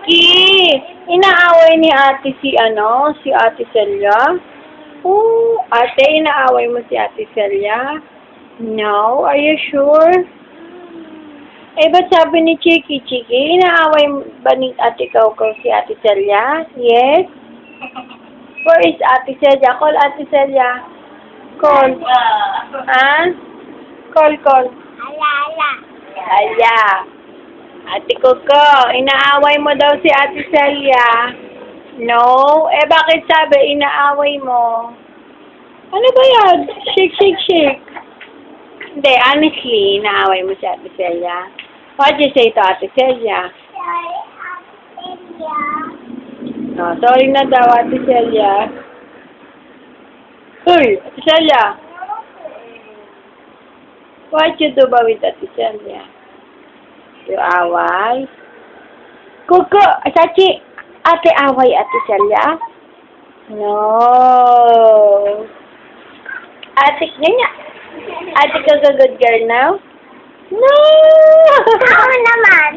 Chiki! Inaaway ni ate si ate Celia? Oh, ate, inaaway mo si ate Celia? No? Are you sure? Eh, ba't sabi ni Chiki, inaaway ba ni ate Coco si ate Celia? Yes? Where is ate Celia? Call ate Celia. Call. Ha? Call. Ala. Ate Coco, inaaway mo daw si ate Celia. No? Eh, bakit sabi inaaway mo? Ano ba yan? Shake. Hindi, honestly, inaaway mo si ate Celia. What you say to ate Celia? No, sorry na daw, ate Celia. Uy, ate Celia. What you do ba with ate Celia? You away? Kuko, Sachi, ate away ate Celia? No. Ate, ganyan. Ate ka good girl now? No! Ako naman.